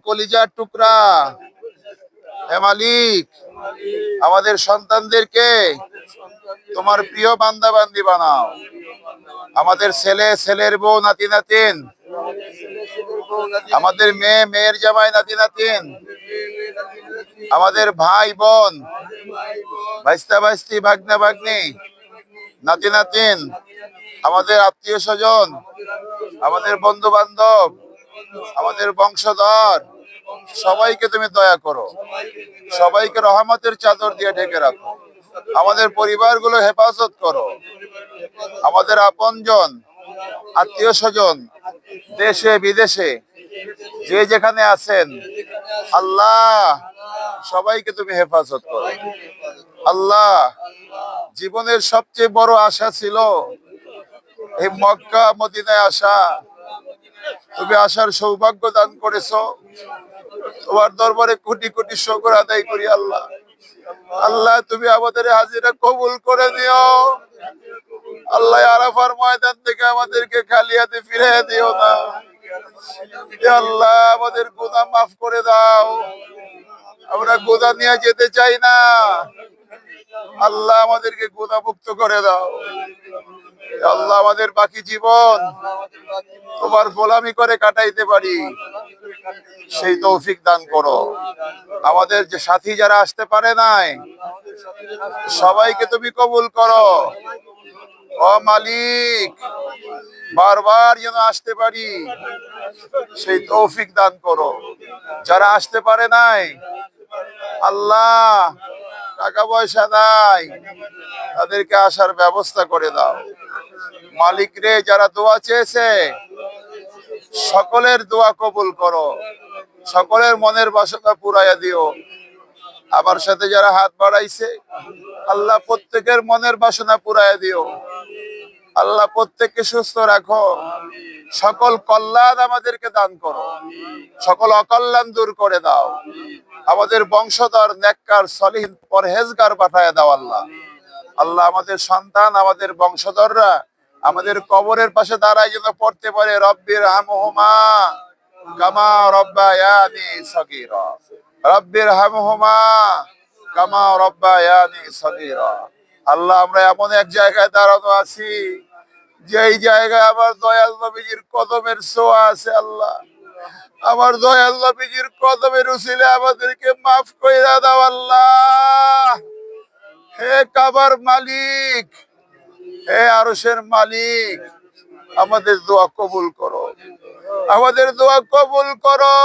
কলিজার টুকরা, হে মালিক, আমাদের সন্তানদেরকে তোমার প্রিয় বান্দা বান্দি বানাও। আমাদের ছেলে, ছেলের বউ, নাতি নাতিন, আমাদের মেয়ে, মেয়ের জামাই, নাতি নাতিন, আমাদের ভাই বোন, ভাইস্তা ভাইস্তি, ভাগ্না ভাগ্নি, নাতি নাতিন, আমাদের আত্মীয় স্বজন, আমাদের বন্ধু বান্ধব, আমাদের বংশধর, সবাইকে তুমি দয়া করো। সবাইকে রহমতের চাদর দিয়ে ঢেকে রাখো। আমাদের পরিবারগুলো হেফাজত করো। আমাদের আপনজন, আত্মীয় স্বজন, দেশে বিদেশে যে যেখানে আছেন, আল্লাহ সবাইকে তুমি হেফাজত করো। আল্লাহ, জীবনের সবচেয়ে বড় আশা ছিল এই মক্কা মদিনায় আসা। তুমি আসার সৌভাগ্য দান করেছো। তোমার দরবারে কোটি কোটি শুকর আদায় করি আল্লাহ। আল্লাহ, তুমি আমাদের হাজিরা কবুল করে নিও। আল্লাহ, আরাফার ময়দান থেকে আমাদেরকে খালি হাতে ফিরে দিও না। আল্লাহ, আমাদের গুনাহ মাফ করে দাও। আমরা গুনাহ নিয়ে যেতে চাই না। আল্লাহ, আমাদেরকে গুনাহমুক্ত করে দাও। আল্লাহ, আমাদের বাকি জীবন তোমার গোলামি করে কাটাইতে পারি সেই তৌফিক দান করো। আমাদের যে সাথী যারা আসতে পারে নাই, সবাইকে তুমি কবুল করো। ও মালিক, বারবার যেন আসতে পারি সেই তৌফিক দান করো। যারা আসতে পারে নাই, আল্লাহ, টাকা পয়সা নাই, তাদেরকে আসার ব্যবস্থা করে দাও। মালিক রে, যারা দোয়া চেয়েছে সকলের দোয়া কবুল করো। সকলের মনের বাসনা পুরাইয়া দিও। আমার সাথে যারা হাত বাড়াইছে, আল্লাহ প্রত্যেকের মনের বাসনা পুরাইয়া দিও। আল্লাহ প্রত্যেককে সুস্থ রাখো। সকল কল্যাণ আমাদেরকে দান করো। সকল অকল্যাণ দূর করে দাও। আমাদের বংশধর নেককার সলিহ পরহেজগার পাঠায় দাও আল্লাহ। আল্লাহ, আমাদের সন্তান, আমাদের বংশধররা আমাদের কবরের পাশে দাঁড়ায় যেন পড়তে পারে রব্বির হামহুমা কামা রব্বায়ানি সগীরা, রব্বির হামহুমা কামা রব্বায়ানি সগীরা। আল্লাহ, আমরা এমন এক জায়গায় দাঁড়ানো আছি যেই জায়গায় আমার দয়াল নবীজির কদমের ছোঁয়া আছে। আল্লাহ, আমার দয়াল নবীজির কদমের উসিলে আমাদেরকে মাফ কইরা দাও আল্লাহ। হে কাবার মালিক, হে আরশের মালিক, আমাদের দোয়া কবুল করো। আমাদের দোয়া কবুল করো।